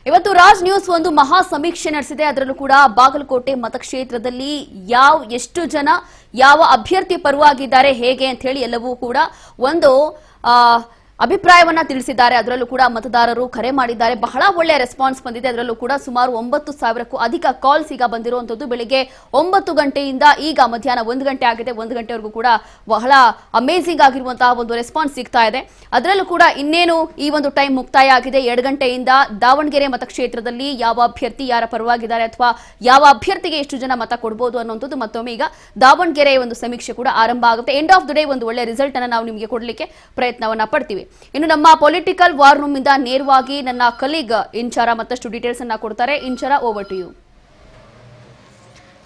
ಇವತ್ತು ರಾಜ್ ನ್ಯೂಸ್ ಒಂದು ಮಹಾ ಸಮೀಕ್ಷೆ ನಡೆಸಿದೆ. ಅದರಲ್ಲೂ ಕೂಡ ಬಾಗಲಕೋಟೆ ಮತಕ್ಷೇತ್ರದಲ್ಲಿ ಎಷ್ಟು ಜನ ಯಾವ ಅಭ್ಯರ್ಥಿ ಪರವಾಗಿದ್ದಾರೆ ಹೇಗೆ ಅಂತ ಹೇಳಿ ಎಲ್ಲವೂ ಕೂಡ ಒಂದು ಅಭಿಪ್ರಾಯವನ್ನ ತಿಳಿಸಿದ್ದಾರೆ. ಅದರಲ್ಲೂ ಕೂಡ ಮತದಾರರು ಕರೆ ಮಾಡಿದ್ದಾರೆ. ಬಹಳ ಒಳ್ಳೆ ರೆಸ್ಪಾನ್ಸ್ ಬಂದಿದೆ. ಅದರಲ್ಲೂ ಕೂಡ ಸುಮಾರು 9,000ಕ್ಕೂ ಅಧಿಕ ಕಾಲ್ಸ್ ಈಗ ಬಂದಿರುವಂತದ್ದು. ಬೆಳಿಗ್ಗೆ 9 ಗಂಟೆಯಿಂದ ಈಗ ಮಧ್ಯಾಹ್ನ 1 ಗಂಟೆ ಆಗಿದೆ. 1 ಗಂಟೆವರೆಗೂ ಕೂಡ ಬಹಳ ಅಮೇಜಿಂಗ್ ಆಗಿರುವಂತಹ ಒಂದು ರೆಸ್ಪಾನ್ಸ್ ಸಿಗ್ತಾ ಇದೆ. ಅದರಲ್ಲೂ ಕೂಡ ಇನ್ನೇನು ಈ ಒಂದು ಟೈಮ್ ಮುಕ್ತಾಯ ಆಗಿದೆ. 2 ಗಂಟೆಯಿಂದ ದಾವಣಗೆರೆ ಮತಕ್ಷೇತ್ರದಲ್ಲಿ ಯಾವ ಅಭ್ಯರ್ಥಿ ಯಾರ ಪರವಾಗಿದ್ದಾರೆ ಅಥವಾ ಯಾವ ಅಭ್ಯರ್ಥಿಗೆ ಎಷ್ಟು ಜನ ಮತ ಕೊಡಬಹುದು ಅನ್ನುವಂಥದ್ದು ಮತ್ತೊಮ್ಮೆ ಈಗ ದಾವಣಗೆರೆ ಒಂದು ಸಮೀಕ್ಷೆ ಕೂಡ ಆರಂಭ ಆಗುತ್ತೆ. ಎಂಡ್ ಆಫ್ ದ ಡೇ ಒಂದು ಒಳ್ಳೆ ರಿಸಲ್ಟ್ ಅನ್ನು ನಾವು ನಿಮಗೆ ಕೊಡಲಿಕ್ಕೆ ಪ್ರಯತ್ನವನ್ನ ಪಡ್ತೀವಿ. ಇನ್ನು ನಮ್ಮ ಪೊಲಿಟಿಕಲ್ ವಾರ್ ರೂಮ್ ಇಂದ ನೇರವಾಗಿ ನನ್ನ ಕಲೀಗ್ ಇಂಚರ ಮತ್ತಷ್ಟು ಡೀಟೇಲ್ಸ್ ಅನ್ನ ಕೊಡ್ತಾರೆ. Inchara, over to you.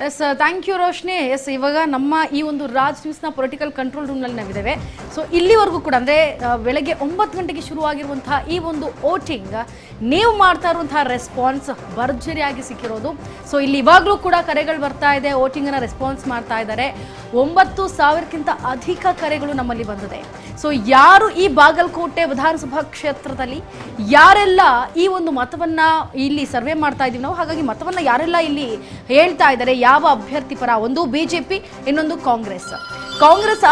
Yes, thank you Roshni. Yes, ಇವಾಗ ನಮ್ಮ ಈ ಒಂದು ರಾಜ್ ನ್ಯೂಸ್ನ ಪೊಲಿಟಿಕಲ್ ಕಂಟ್ರೋಲ್ ರೂಮ್ನಲ್ಲಿ ನಾವಿದ್ದೇವೆ. ಸೊ ಇಲ್ಲಿವರೆಗೂ ಕೂಡ ಅಂದರೆ ಬೆಳಗ್ಗೆ 9 ಗಂಟೆಗೆ ಶುರುವಾಗಿರುವಂತಹ ಈ ಒಂದು ವೋಟಿಂಗ್ ನೀವು ಮಾಡ್ತಾ ಇರುವಂತಹ ರೆಸ್ಪಾನ್ಸ್ ಭರ್ಜರಿಯಾಗಿ ಸಿಕ್ಕಿರೋದು. ಸೊ ಇಲ್ಲಿ ಇವಾಗಲೂ ಕೂಡ ಕರೆಗಳು ಬರ್ತಾ ಇದೆ, ವೋಟಿಂಗನ್ನು ರೆಸ್ಪಾನ್ಸ್ ಮಾಡ್ತಾ ಇದ್ದಾರೆ. 9,000ಕ್ಕಿಂತ ಅಧಿಕ ಕರೆಗಳು ನಮ್ಮಲ್ಲಿ ಬಂದಿದೆ. ಸೊ ಯಾರು ಈ ಬಾಗಲಕೋಟೆ ವಿಧಾನಸಭಾ ಕ್ಷೇತ್ರದಲ್ಲಿ ಯಾರೆಲ್ಲ ಈ ಒಂದು ಮತವನ್ನು ಇಲ್ಲಿ ಸರ್ವೆ ಮಾಡ್ತಾ ಇದ್ದೀವಿ ನಾವು, ಹಾಗಾಗಿ ಮತವನ್ನು ಯಾರೆಲ್ಲ ಇಲ್ಲಿ ಹೇಳ್ತಾ ಇದ್ದಾರೆ, ಯಾವ ಅಭ್ಯರ್ಥಿ ಪರ, ಒಂದು ಬಿಜೆಪಿ, ಇನ್ನೊಂದು ಕಾಂಗ್ರೆಸ್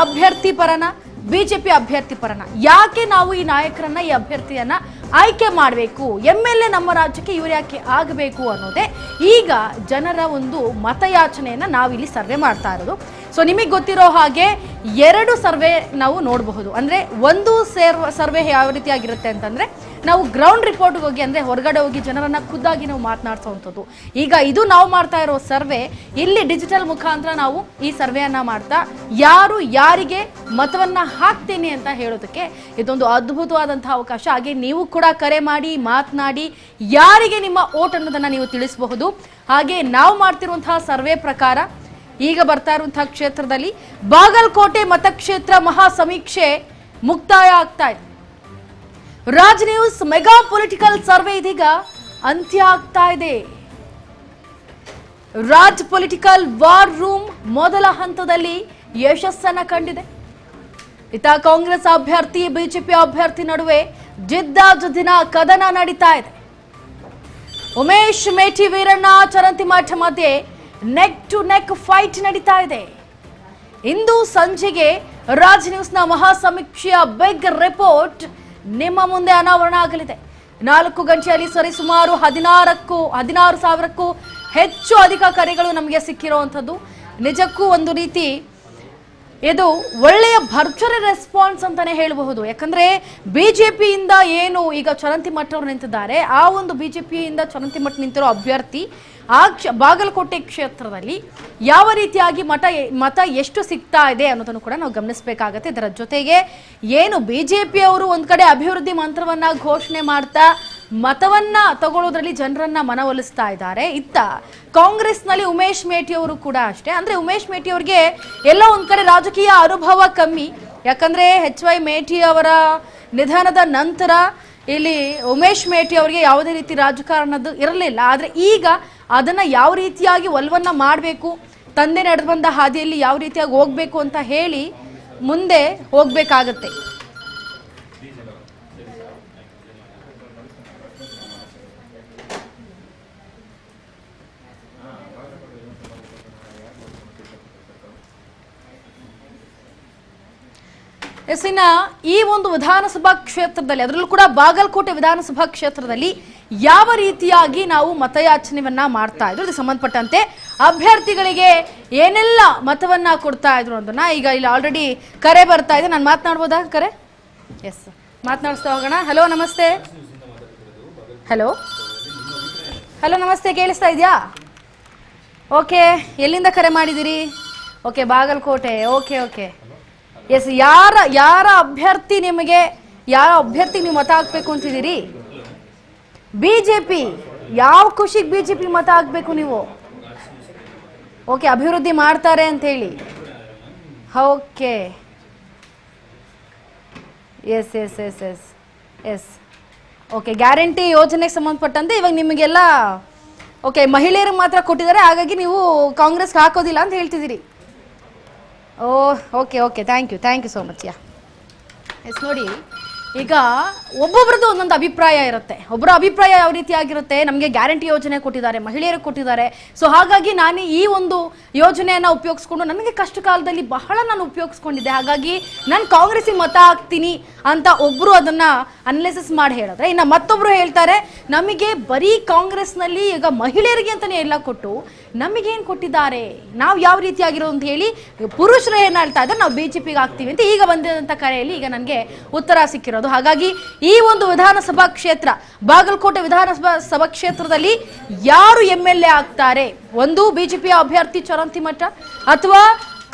ಅಭ್ಯರ್ಥಿ ಪರನ, ಬಿಜೆಪಿ ಅಭ್ಯರ್ಥಿ ಪರನ, ಯಾಕೆ ನಾವು ಈ ನಾಯಕರನ್ನ, ಈ ಅಭ್ಯರ್ಥಿಯನ್ನ ಆಯ್ಕೆ ಮಾಡಬೇಕು, MLA ನಮ್ಮ ರಾಜ್ಯಕ್ಕೆ ಇವರು ಯಾಕೆ ಆಗಬೇಕು ಅನ್ನೋದೇ ಈಗ ಜನರ ಒಂದು ಮತಯಾಚನೆಯನ್ನ ನಾವಿಲ್ಲಿ ಸರ್ವೆ ಮಾಡ್ತಾ ಇರೋದು. ಸೊ ನಿಮಗೆ ಗೊತ್ತಿರೋ ಹಾಗೆ 2 ಸರ್ವೆ ನಾವು ನೋಡಬಹುದು. ಅಂದರೆ ಒಂದು ಸರ್ವೆ ಯಾವ ರೀತಿಯಾಗಿರುತ್ತೆ ಅಂತಂದರೆ ನಾವು ಗ್ರೌಂಡ್ ರಿಪೋರ್ಟ್ಗೆ ಹೋಗಿ, ಅಂದರೆ ಹೊರಗಡೆ ಹೋಗಿ ಜನರನ್ನು ಖುದ್ದಾಗಿ ನಾವು ಮಾತನಾಡಿಸೋವಂಥದ್ದು. ಈಗ ಇದು ನಾವು ಮಾಡ್ತಾ ಇರೋ ಸರ್ವೆ, ಇಲ್ಲಿ ಡಿಜಿಟಲ್ ಮುಖಾಂತರ ನಾವು ಈ ಸರ್ವೆಯನ್ನು ಮಾಡ್ತಾ ಯಾರಿಗೆ ಮತವನ್ನು ಹಾಕ್ತೀನಿ ಅಂತ ಹೇಳೋದಕ್ಕೆ ಇದೊಂದು ಅದ್ಭುತವಾದಂತಹ ಅವಕಾಶ. ಹಾಗೆ ನೀವು ಕೂಡ ಕರೆ ಮಾಡಿ ಮಾತನಾಡಿ ಯಾರಿಗೆ ನಿಮ್ಮ ಓಟ್ ಅನ್ನೋದನ್ನು ನೀವು ತಿಳಿಸಬಹುದು. ಹಾಗೆ ನಾವು ಮಾಡ್ತಿರುವಂತಹ ಸರ್ವೆ ಪ್ರಕಾರ ಈಗ ಬರ್ತಾ ಇರುವಂತಹ ಕ್ಷೇತ್ರದಲ್ಲಿ ಬಾಗಲಕೋಟೆ ಮತಕ್ಷೇತ್ರ ಮಹಾ ಸಮೀಕ್ಷೆ ಮುಕ್ತಾಯ ಆಗ್ತಾ ಇದೆ. Raj news mega political survey ಇದೀಗ ಅಂತ್ಯ ಆಗ್ತಾ ಇದೆ. ರಾಜ್ ಪೊಲಿಟಿಕಲ್ ವಾರ್ ರೂಮ್ ಮೊದಲ ಹಂತದಲ್ಲಿ ಯಶಸ್ಸನ್ನ ಕಂಡಿದೆ. ಇತ್ತ ಕಾಂಗ್ರೆಸ್ ಅಭ್ಯರ್ಥಿ, ಬಿಜೆಪಿ ಅಭ್ಯರ್ಥಿ ನಡುವೆ ಜಿದ್ದಾಜಿದ್ದಿನ ಕದನ ನಡೀತಾ ಇದೆ. ಉಮೇಶ್ ಮೇಟಿ, ವೀರಣ್ಣ ಚರಂತಿಮಠ ಮಧ್ಯೆ ನೆಕ್ ಟು ನೆಕ್ ಫೈಟ್ ನಡೀತಾ ಇದೆ. ಇಂದು ಸಂಜೆಗೆ ರಾಜ್ ನ್ಯೂಸ್ನ ಮಹಾ ಸಮೀಕ್ಷೆಯ ಬಿಗ್ ರಿಪೋರ್ಟ್ ನಿಮ್ಮ ಮುಂದೆ ಅನಾವರಣ ಆಗಲಿದೆ. 4 ಗಂಟೆಯಲ್ಲಿ ಸರಿಸುಮಾರು 16,000ಕ್ಕೂ ಹೆಚ್ಚು ಅಧಿಕ ಕರೆಗಳು ನಮಗೆ ಸಿಕ್ಕಿರುವಂಥದ್ದು. ನಿಜಕ್ಕೂ ಒಂದು ರೀತಿ ಇದು ಒಳ್ಳೆಯ ಭರ್ಜರಿ ರೆಸ್ಪಾನ್ಸ್ ಅಂತಾನೆ ಹೇಳಬಹುದು. ಯಾಕಂದ್ರೆ ಬಿಜೆಪಿಯಿಂದ ಏನು ಈಗ ಚರಂತಿಮಠ ಅವರು ನಿಂತಿದ್ದಾರೆ, ಆ ಒಂದು ಬಿಜೆಪಿಯಿಂದ ಚರಂತಿಮಠ ನಿಂತಿರೋ ಅಭ್ಯರ್ಥಿ ಬಾಗಲಕೋಟೆ ಕ್ಷೇತ್ರದಲ್ಲಿ ಯಾವ ರೀತಿಯಾಗಿ ಮತ ಎಷ್ಟು ಸಿಗ್ತಾ ಇದೆ ಅನ್ನೋದನ್ನು ಕೂಡ ನಾವು ಗಮನಿಸಬೇಕಾಗತ್ತೆ. ಇದರ ಜೊತೆಗೆ ಏನು ಬಿಜೆಪಿ ಅವರು ಒಂದ್ ಕಡೆ ಅಭಿವೃದ್ಧಿ ಮಂತ್ರವನ್ನ ಘೋಷಣೆ ಮಾಡ್ತಾ ಮತವನ್ನ ತಗೊಳ್ಳೋದ್ರಲ್ಲಿ ಜನರನ್ನ ಮನವೊಲಿಸ್ತಾ ಇದ್ದಾರೆ. ಇತ್ತ ಕಾಂಗ್ರೆಸ್ನಲ್ಲಿ ಉಮೇಶ್ ಮೇಟಿ ಅವರು ಕೂಡ ಅಷ್ಟೇ. ಅಂದ್ರೆ ಉಮೇಶ್ ಮೇಟಿ ಅವರಿಗೆ ಎಲ್ಲ ಒಂದ್ ಕಡೆ ರಾಜಕೀಯ ಅನುಭವ ಕಮ್ಮಿ. ಯಾಕಂದ್ರೆ HY ಮೇಟಿ ಅವರ ನಿಧನದ ನಂತರ ಇಲ್ಲಿ ಉಮೇಶ್ ಮೇಟಿ ಅವರಿಗೆ ಯಾವುದೇ ರೀತಿ ರಾಜಕಾರಣದ್ದು ಇರಲಿಲ್ಲ. ಆದರೆ ಈಗ ಅದನ್ನು ಯಾವ ರೀತಿಯಾಗಿ ಒಲವನ್ನ ಮಾಡಬೇಕು, ತಂದೆ ನಡೆದು ಬಂದ ಹಾದಿಯಲ್ಲಿ ಯಾವ ರೀತಿಯಾಗಿ ಹೋಗಬೇಕು ಅಂತ ಹೇಳಿ ಮುಂದೆ ಹೋಗಬೇಕಾಗತ್ತೆ. ಎಸ್ಸಿನ ಈ ಒಂದು ವಿಧಾನಸಭಾ ಕ್ಷೇತ್ರದಲ್ಲಿ, ಅದರಲ್ಲೂ ಕೂಡ ಬಾಗಲಕೋಟೆ ವಿಧಾನಸಭಾ ಕ್ಷೇತ್ರದಲ್ಲಿ ಯಾವ ರೀತಿಯಾಗಿ ನಾವು ಮತಯಾಚನೆಯನ್ನ ಮಾಡ್ತಾ ಇದ್ರು, ಇದಕ್ಕೆ ಸಂಬಂಧಪಟ್ಟಂತೆ ಅಭ್ಯರ್ಥಿಗಳಿಗೆ ಏನೆಲ್ಲ ಮತವನ್ನ ಕೊಡ್ತಾ ಇದ್ರು ಅನ್ನೋದನ್ನ ಈಗ ಇಲ್ಲಿ ಆಲ್ರೆಡಿ ಕರೆ ಬರ್ತಾ ಇದೆ. ನಾನು ಮಾತನಾಡ್ಬೋದಾ? ಕರೆ ಎಸ್, ಮಾತನಾಡಿಸ್ತಾ ಹೋಗೋಣ. ಹಲೋ, ನಮಸ್ತೆ. ಹಲೋ ನಮಸ್ತೆ, ಕೇಳಿಸ್ತಾ ಇದೆಯಾ? ಓಕೆ, ಎಲ್ಲಿಂದ ಕರೆ ಮಾಡಿದಿರಿ? ಓಕೆ, ಬಾಗಲಕೋಟೆ. ಓಕೆ ಎಸ್, ಯಾರ ಅಭ್ಯರ್ಥಿ ಯಾವ ಅಭ್ಯರ್ಥಿ ನೀವು ಮತ ಹಾಕ್ಬೇಕು ಅಂತಿದ್ದೀರಿ? ಬಿಜೆಪಿ. ಯಾವ ಖುಷಿಗೆ ಬಿಜೆಪಿ ಮತ ಹಾಕ್ಬೇಕು ನೀವು? ಓಕೆ, ಅಭಿವೃದ್ಧಿ ಮಾಡ್ತಾರೆ ಅಂತ ಹೇಳಿ. ಓಕೆ, ಎಸ್ ಓಕೆ, ಗ್ಯಾರಂಟಿ ಯೋಜನೆಗೆ ಸಂಬಂಧಪಟ್ಟಂತೆ ಇವಾಗ ನಿಮಗೆಲ್ಲ ಓಕೆ ಮಹಿಳೆಯರಿಗೆ ಮಾತ್ರ ಕೊಟ್ಟಿದ್ದಾರೆ, ಹಾಗಾಗಿ ನೀವು ಕಾಂಗ್ರೆಸ್ಗೆ ಹಾಕೋದಿಲ್ಲ ಅಂತ ಹೇಳ್ತಿದ್ದೀರಿ. Okay thank you so much. Yes, ನೋಡಿ ಈಗ ಒಬ್ಬೊಬ್ರದ್ದು ಒಂದೊಂದು ಅಭಿಪ್ರಾಯ ಇರುತ್ತೆ. ಒಬ್ಬರ ಅಭಿಪ್ರಾಯ ಯಾವ ರೀತಿ ಆಗಿರುತ್ತೆ, ನಮಗೆ ಗ್ಯಾರಂಟಿ ಯೋಜನೆ ಕೊಟ್ಟಿದ್ದಾರೆ, ಮಹಿಳೆಯರಿಗೆ ಕೊಟ್ಟಿದ್ದಾರೆ, ಸೊ ಹಾಗಾಗಿ ನಾನು ಈ ಒಂದು ಯೋಜನೆಯನ್ನು ಉಪಯೋಗಿಸ್ಕೊಂಡು ನನಗೆ ಕಷ್ಟ ಕಾಲದಲ್ಲಿ ಬಹಳ ನಾನು ಉಪಯೋಗಿಸ್ಕೊಂಡಿದ್ದೆ, ಹಾಗಾಗಿ ನಾನು ಕಾಂಗ್ರೆಸ್ಸಿಗೆ ಮತ ಹಾಕ್ತೀನಿ ಅಂತ ಒಬ್ಬರು ಅದನ್ನ ಅನಲೈಸಿಸ್ ಮಾಡಿ ಹೇಳಿದ್ರೆ, ಇನ್ನು ಮತ್ತೊಬ್ರು ಹೇಳ್ತಾರೆ ನಮಗೆ ಬರೀ ಕಾಂಗ್ರೆಸ್ನಲ್ಲಿ ಈಗ ಮಹಿಳೆಯರಿಗೆ ಅಂತಾನೆ ಎಲ್ಲ ಕೊಟ್ಟು ನಮಗೇನು ಕೊಟ್ಟಿದ್ದಾರೆ, ನಾವು ಯಾವ ರೀತಿಯಾಗಿರೋ ಅಂತ ಹೇಳಿ ಪುರುಷರು ಏನು ಹೇಳ್ತಾ ಇದ್ದಾರೆ, ನಾವು ಬಿಜೆಪಿಗೆ ಹಾಕ್ತೀವಿ ಅಂತ ಈಗ ಬಂದಿದ್ದಂಥ ಕರೆಯಲ್ಲಿ ಈಗ ನನಗೆ ಉತ್ತರ ಸಿಕ್ಕಿರೋದು. ಹಾಗಾಗಿ ಈ ಒಂದು ವಿಧಾನಸಭಾ ಕ್ಷೇತ್ರ, ಬಾಗಲಕೋಟೆ ವಿಧಾನಸಭಾ ಕ್ಷೇತ್ರದಲ್ಲಿ ಯಾರು MLA ಆಗ್ತಾರೆ, ಒಂದು ಬಿಜೆಪಿಯ ಅಭ್ಯರ್ಥಿ ಚರಂತಿಮಠ ಅಥವಾ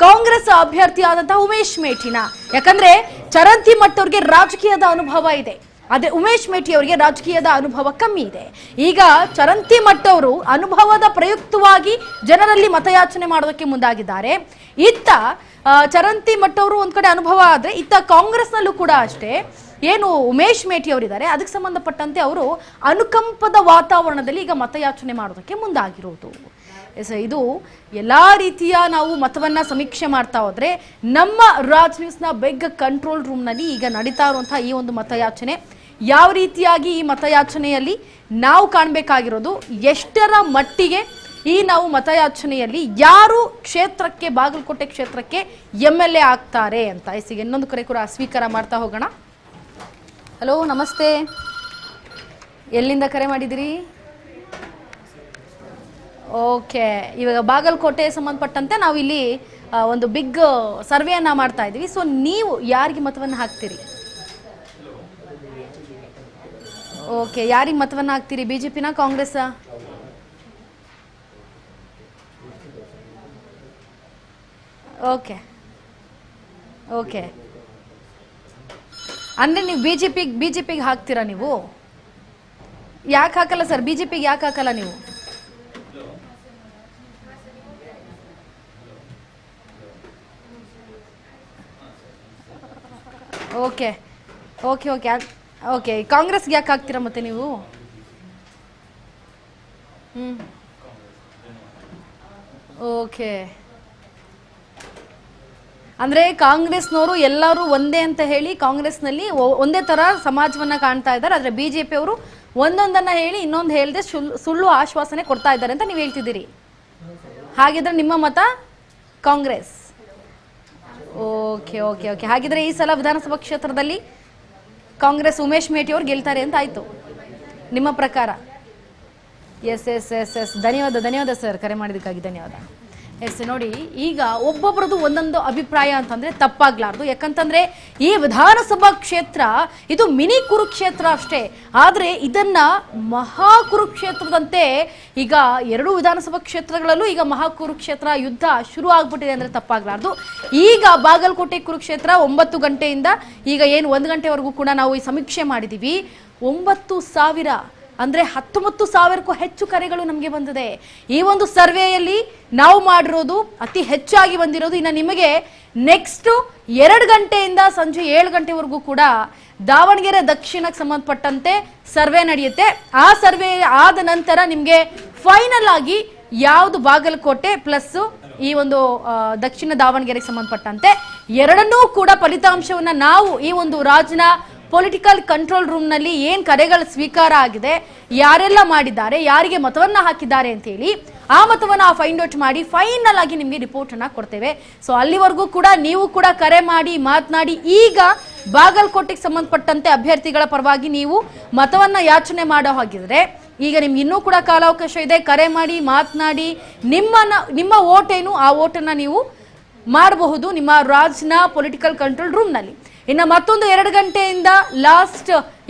ಕಾಂಗ್ರೆಸ್ ಅಭ್ಯರ್ಥಿ ಆದಂತಹ ಉಮೇಶ್ ಮೇಟಿನ. ಯಾಕಂದ್ರೆ ಚರಂತಿಮಠ ಅವ್ರಿಗೆ ರಾಜಕೀಯದ ಅನುಭವ ಇದೆ, ಆದ್ರೆ ಉಮೇಶ್ ಮೇಟಿ ಅವರಿಗೆ ರಾಜಕೀಯದ ಅನುಭವ ಕಮ್ಮಿ ಇದೆ. ಈಗ ಚರಂತಿಮಠ ಅವರು ಅನುಭವದ ಪ್ರಯುಕ್ತವಾಗಿ ಜನರಲ್ಲಿ ಮತಯಾಚನೆ ಮಾಡೋದಕ್ಕೆ ಮುಂದಾಗಿದ್ದಾರೆ. ಇತ್ತ ಚರಂತಿಮಠ ಅವರು ಒಂದ್ ಕಡೆ ಅನುಭವ ಆದ್ರೆ, ಇತ್ತ ಕಾಂಗ್ರೆಸ್ನಲ್ಲೂ ಕೂಡ ಅಷ್ಟೇ, ಏನು ಉಮೇಶ್ ಮೇಟಿ ಅವರಿದ್ದಾರೆ ಅದಕ್ಕೆ ಸಂಬಂಧಪಟ್ಟಂತೆ ಅವರು ಅನುಕಂಪದ ವಾತಾವರಣದಲ್ಲಿ ಈಗ ಮತಯಾಚನೆ ಮಾಡೋದಕ್ಕೆ ಮುಂದಾಗಿರೋದು. ಇದು ಎಲ್ಲಾ ರೀತಿಯ ನಾವು ಮತವನ್ನ ಸಮೀಕ್ಷೆ ಮಾಡ್ತಾ ಹೋದ್ರೆ ನಮ್ಮ ರಾಜ್ ನ್ಯೂಸ್ನ ಬೆಗ್ ಕಂಟ್ರೋಲ್ ರೂಮ್ನಲ್ಲಿ ಈಗ ನಡೀತಾ ಇರುವಂತಹ ಈ ಒಂದು ಮತಯಾಚನೆ ಯಾವ ರೀತಿಯಾಗಿ, ಈ ಮತಯಾಚನೆಯಲ್ಲಿ ನಾವು ಕಾಣಬೇಕಾಗಿರೋದು ಎಷ್ಟರ ಮಟ್ಟಿಗೆ ಈ ನಾವು ಮತಯಾಚನೆಯಲ್ಲಿ ಯಾರು ಕ್ಷೇತ್ರಕ್ಕೆ, ಬಾಗಲಕೋಟೆ ಕ್ಷೇತ್ರಕ್ಕೆ MLA ಆಗ್ತಾರೆ ಅಂತ. ಈಗ ಇನ್ನೊಂದು ಕರೆ ಕೂಡ ಸ್ವೀಕಾರ ಮಾಡ್ತಾ ಹೋಗೋಣ. ಹಲೋ, ನಮಸ್ತೆ, ಎಲ್ಲಿಂದ ಕರೆ ಮಾಡಿದಿರಿ? ಓಕೆ, ಇವಾಗ ಬಾಗಲಕೋಟೆ ಸಂಬಂಧಪಟ್ಟಂತೆ ನಾವು ಇಲ್ಲಿ ಒಂದು ಬಿಗ್ ಸರ್ವೆಯನ್ನ ಮಾಡ್ತಾ ಇದ್ದೀವಿ. ಸೊ ನೀವು ಯಾರಿಗೆ ಮತವನ್ನು ಹಾಕ್ತೀರಿ? ಓಕೆ, ಯಾರಿಗೆ ಮತವನ್ನು ಹಾಕ್ತೀರಿ? ಬಿಜೆಪಿನ ಕಾಂಗ್ರೆಸ್? ಓಕೆ ಓಕೆ, ಅಂದ್ರೆ ನೀವು ಬಿಜೆಪಿಗೆ ಹಾಕ್ತೀರಾ? ನೀವು ಯಾಕೆ ಹಾಕಲ್ಲ ಸರ್? ಬಿಜೆಪಿಗೆ ಯಾಕೆ ಹಾಕಲ್ಲ ನೀವು? ಓಕೆ ಓಕೆ ಓಕೆ ಓಕೆ, ಕಾಂಗ್ರೆಸ್ಗೆ ಯಾಕೆ ಹಾಕ್ತೀರಾ ಮತ್ತೆ ನೀವು? ಓಕೆ, ಅಂದ್ರೆ ಕಾಂಗ್ರೆಸ್ನವರು ಎಲ್ಲರೂ ಒಂದೇ ಅಂತ ಹೇಳಿ ಕಾಂಗ್ರೆಸ್ನಲ್ಲಿ ಒಂದೇ ತರ ಸಮಾಜವನ್ನ ಕಾಣ್ತಾ ಇದ್ದಾರೆ, ಆದ್ರೆ ಬಿಜೆಪಿ ಅವರು ಒಂದೊಂದನ್ನ ಹೇಳಿ ಇನ್ನೊಂದು ಹೇಳದೆ ಸುಳ್ಳು ಆಶ್ವಾಸನೆ ಕೊಡ್ತಾ ಇದ್ದಾರೆ ಅಂತ ನೀವು ಹೇಳ್ತಿದ್ದೀರಿ. ಹಾಗಿದ್ರೆ ನಿಮ್ಮ ಮತ ಕಾಂಗ್ರೆಸ್? ಓಕೆ ಓಕೆ ಓಕೆ, ಹಾಗಿದ್ರೆ ಈ ಸಲ ವಿಧಾನಸಭಾ ಕ್ಷೇತ್ರದಲ್ಲಿ ಕಾಂಗ್ರೆಸ್ ಉಮೇಶ್ ಮೇಟಿ ಅವರು ಗೆಲ್ತಾರೆ ಅಂತ ಆಯ್ತು ನಿಮ್ಮ ಪ್ರಕಾರ? ಎಸ್ ಎಸ್ ಎಸ್ ಎಸ್, ಧನ್ಯವಾದ ಸರ್, ಕರೆ ಮಾಡಿದ್ದಕ್ಕಾಗಿ ಧನ್ಯವಾದ. ಎಸ್, ನೋಡಿ, ಈಗ ಒಬ್ಬೊಬ್ಬರದು ಒಂದೊಂದು ಅಭಿಪ್ರಾಯ ಅಂತಂದ್ರೆ ತಪ್ಪಾಗ್ಲಾರ್ದು. ಯಾಕಂತಂದ್ರೆ ಈ ವಿಧಾನಸಭಾ ಕ್ಷೇತ್ರ ಇದು ಮಿನಿ ಕುರುಕ್ಷೇತ್ರ ಅಷ್ಟೇ, ಆದ್ರೆ ಇದನ್ನ ಮಹಾ ಕುರುಕ್ಷೇತ್ರದಂತೆ ಈಗ ಎರಡು ವಿಧಾನಸಭಾ ಕ್ಷೇತ್ರಗಳಲ್ಲೂ ಈಗ ಮಹಾ ಕುರುಕ್ಷೇತ್ರ ಯುದ್ಧ ಶುರು ಆಗ್ಬಿಟ್ಟಿದೆ ಅಂದ್ರೆ ತಪ್ಪಾಗ್ಲಾರ್ದು. ಈಗ ಬಾಗಲಕೋಟೆ ಕುರುಕ್ಷೇತ್ರ 9 ಗಂಟೆಯಿಂದ ಈಗ ಏನು 1 ಗಂಟೆವರೆಗೂ ಕೂಡ ನಾವು ಈ ಸಮೀಕ್ಷೆ ಮಾಡಿದೀವಿ. 9,000 ಅಂದ್ರೆ 19,000ಕ್ಕೂ ಹೆಚ್ಚು ಕರೆಗಳು ನಮಗೆ ಬಂದಿದೆ. ಈ ಒಂದು ಸರ್ವೆಯಲ್ಲಿ ನಾವು ಮಾಡಿರೋದು ಅತಿ ಹೆಚ್ಚಾಗಿ ಬಂದಿರೋದು. ಇನ್ನು ನಿಮಗೆ ನೆಕ್ಸ್ಟ್ 2 ಗಂಟೆಯಿಂದ ಸಂಜೆ 7 ಗಂಟೆವರೆಗೂ ಕೂಡ ದಾವಣಗೆರೆ ದಕ್ಷಿಣಕ್ಕೆ ಸಂಬಂಧಪಟ್ಟಂತೆ ಸರ್ವೆ ನಡೆಯುತ್ತೆ. ಆ ಸರ್ವೆ ಆದ ನಂತರ ನಿಮಗೆ ಫೈನಲ್ ಆಗಿ ಯಾವುದು ಬಾಗಲಕೋಟೆ ಪ್ಲಸ್ ಈ ಒಂದು ದಕ್ಷಿಣ ದಾವಣಗೆರೆಗೆ ಸಂಬಂಧಪಟ್ಟಂತೆ ಎರಡನ್ನೂ ಕೂಡ ಫಲಿತಾಂಶವನ್ನ ನಾವು ಈ ಒಂದು ರಾಜ್ನ ಪೊಲಿಟಿಕಲ್ ಕಂಟ್ರೋಲ್ ರೂಮ್ ನಲ್ಲಿ ಏನ್ ಕರೆಗಳು ಸ್ವೀಕಾರ ಆಗಿದೆ, ಯಾರೆಲ್ಲ ಮಾಡಿದ್ದಾರೆ, ಯಾರಿಗೆ ಮತವನ್ನ ಹಾಕಿದ್ದಾರೆ ಅಂತ ಹೇಳಿ ಆ ಮತವನ್ನ ಫೈಂಡ್ ಔಟ್ ಮಾಡಿ ಫೈನಲ್ ಆಗಿ ನಿಮಗೆ ರಿಪೋರ್ಟ್ ಅನ್ನ ಕೊಡ್ತೇವೆ. ಸೊ ಅಲ್ಲಿವರೆಗೂ ಕೂಡ ನೀವು ಕೂಡ ಕರೆ ಮಾಡಿ ಮಾತನಾಡಿ. ಈಗ ಬಾಗಲಕೋಟೆಗೆ ಸಂಬಂಧಪಟ್ಟಂತೆ ಅಭ್ಯರ್ಥಿಗಳ ಪರವಾಗಿ ನೀವು ಮತವನ್ನ ಯಾಚನೆ ಮಾಡೋ ಹಾಗಿದ್ರೆ ಈಗ ನಿಮ್ಗೆ ಇನ್ನೂ ಕೂಡ ಕಾಲಾವಕಾಶ ಇದೆ. ಕರೆ ಮಾಡಿ ಮಾತನಾಡಿ, ನಿಮ್ಮ ವೋಟ್ ಏನು ಆ ವೋಟನ್ನ ನೀವು ಮಾಡಬಹುದು ನಿಮ್ಮ ರಾಜ್ನ ಪೊಲಿಟಿಕಲ್ ಕಂಟ್ರೋಲ್ ರೂಮ್ ನಲ್ಲಿ. ಇನ್ನು ಮತ್ತೊಂದು 2 ಗಂಟೆಯಿಂದ ಲಾಸ್ಟ್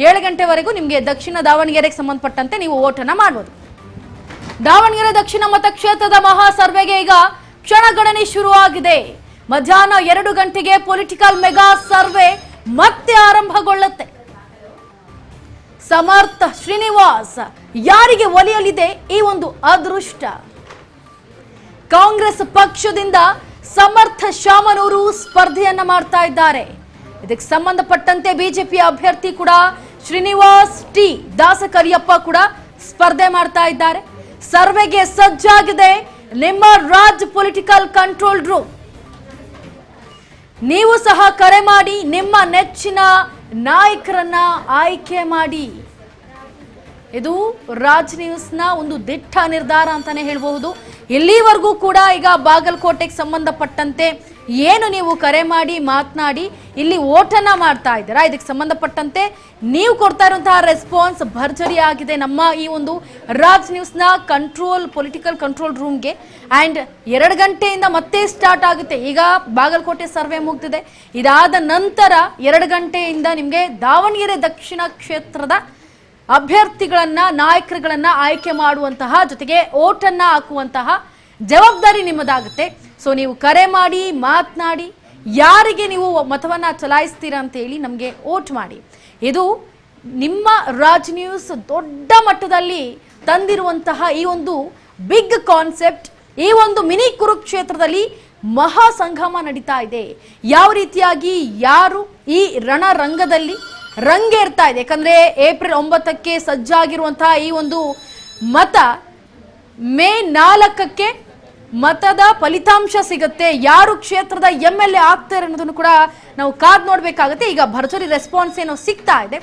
7 ಗಂಟೆವರೆಗೂ ನಿಮಗೆ ದಕ್ಷಿಣ ದಾವಣಗೆರೆಗೆ ಸಂಬಂಧಪಟ್ಟಂತೆ ನೀವು ವೋಟನ್ನ ಮಾಡಬಹುದು. ದಾವಣಗೆರೆ ದಕ್ಷಿಣ ಮತಕ್ಷೇತ್ರದ ಮಹಾ ಸರ್ವೆಗೆ ಈಗ ಕ್ಷಣಗಣನೆ ಶುರುವಾಗಿದೆ. ಮಧ್ಯಾಹ್ನ 2 ಗಂಟೆಗೆ ಪೊಲಿಟಿಕಲ್ ಮೆಗಾ ಸರ್ವೆ ಮತ್ತೆ ಆರಂಭಗೊಳ್ಳುತ್ತೆ. ಸಮರ್ಥ ಶ್ರೀನಿವಾಸ್ ಯಾರಿಗೆ ಒಲಿಯಲಿದೆ ಈ ಒಂದು ಅದೃಷ್ಟ? ಕಾಂಗ್ರೆಸ್ ಪಕ್ಷದಿಂದ ಸಮರ್ಥ ಶಾಮನೂರು ಸ್ಪರ್ಧೆಯನ್ನ ಮಾಡ್ತಾ ಇದ್ದಾರೆ. ಇದಕ್ಕೆ ಸಂಬಂಧಪಟ್ಟಂತೆ ಬಿಜೆಪಿ ಅಭ್ಯರ್ಥಿ ಕೂಡ ಶ್ರೀನಿವಾಸ್ ಟಿ ದಾಸಕರಿಯಪ್ಪ ಕೂಡ ಸ್ಪರ್ಧೆ ಮಾಡ್ತಾ ಇದ್ದಾರೆ. ಸರ್ವೆಗೆ ಸಜ್ಜಾಗಿದೆ ನಿಮ್ಮ ರಾಜ್ ಪೊಲಿಟಿಕಲ್ ಕಂಟ್ರೋಲ್ ರೂಮ್. ನೀವು ಸಹ ಕರೆ ಮಾಡಿ ನಿಮ್ಮ ನೆಚ್ಚಿನ ನಾಯಕರನ್ನ ಆಯ್ಕೆ ಮಾಡಿ. ಇದು ರಾಜ್ ನ್ಯೂಸ್ನ ಒಂದು ದಿಟ್ಟ ನಿರ್ಧಾರ ಅಂತಾನೆ ಹೇಳಬಹುದು. ಇಲ್ಲಿವರೆಗೂ ಕೂಡ ಈಗ ಬಾಗಲಕೋಟೆಗೆ ಸಂಬಂಧಪಟ್ಟಂತೆ ಏನು ನೀವು ಕರೆ ಮಾಡಿ ಮಾತನಾಡಿ ಇಲ್ಲಿ ಓಟನ್ನ ಮಾಡ್ತಾ ಇದ್ದೀರಾ, ಇದಕ್ಕೆ ಸಂಬಂಧಪಟ್ಟಂತೆ ನೀವು ಕೊಡ್ತಾ ಇರುವಂತಹ ರೆಸ್ಪಾನ್ಸ್ ಭರ್ಜರಿ ಆಗಿದೆ ನಮ್ಮ ಈ ಒಂದು ರಾಜ್ ನ್ಯೂಸ್ನ ಪೊಲಿಟಿಕಲ್ ಕಂಟ್ರೋಲ್ ರೂಮ್ಗೆ. ಆ್ಯಂಡ್ 2 ಗಂಟೆಯಿಂದ ಮತ್ತೆ ಸ್ಟಾರ್ಟ್ ಆಗುತ್ತೆ. ಈಗ ಬಾಗಲಕೋಟೆ ಸರ್ವೆ ಮುಗ್ದಿದೆ, ಇದಾದ ನಂತರ 2 ಗಂಟೆಯಿಂದ ನಿಮಗೆ ದಾವಣಗೆರೆ ದಕ್ಷಿಣ ಕ್ಷೇತ್ರದ ಅಭ್ಯರ್ಥಿಗಳನ್ನ ನಾಯಕರುಗಳನ್ನ ಆಯ್ಕೆ ಮಾಡುವಂತಹ ಜೊತೆಗೆ ಓಟನ್ನ ಹಾಕುವಂತಹ ಜವಾಬ್ದಾರಿ ನಿಮ್ಮದಾಗುತ್ತೆ. ಸೊ ನೀವು ಕರೆ ಮಾಡಿ ಮಾತನಾಡಿ ಯಾರಿಗೆ ನೀವು ಮತವನ್ನ ಚಲಾಯಿಸ್ತೀರಾ ಅಂತ ಹೇಳಿ ನಮಗೆ ಓಟ್ ಮಾಡಿ. ಇದು ನಿಮ್ಮ ರಾಜ್ ನ್ಯೂಸ್ ದೊಡ್ಡ ಮಟ್ಟದಲ್ಲಿ ತಂದಿರುವಂತಹ ಈ ಒಂದು ಬಿಗ್ ಕಾನ್ಸೆಪ್ಟ್. ಈ ಒಂದು ಮಿನಿ ಕುರುಕ್ಷೇತ್ರದಲ್ಲಿ ಮಹಾ ಸಂಗಮ ನಡೀತಾ ಇದೆ. ಯಾವ ರೀತಿಯಾಗಿ ಯಾರು ಈ ರಣರಂಗದಲ್ಲಿ ರಂಗೇರ್ತಾ ಇದೆ, ಯಾಕಂದ್ರೆ ಏಪ್ರಿಲ್ 9ಕ್ಕೆ ಸಜ್ಜಾಗಿರುವಂತಹ ಈ ಒಂದು ಮತ ಮೇ 4ಕ್ಕೆ ಮತದ ಫಲಿತಾಂಶ ಸಿಗುತ್ತೆ. ಯಾರು ಕ್ಷೇತ್ರದ MLA ಆಗ್ತಾರೆ ಅನ್ನೋದನ್ನು ಕೂಡ ನಾವು ಕಾದ್ ನೋಡ್ಬೇಕಾಗುತ್ತೆ. ಈಗ ಭರ್ಜರಿ ರೆಸ್ಪಾನ್ಸ್ ಏನೋ ಸಿಗ್ತಾ ಇದೆ.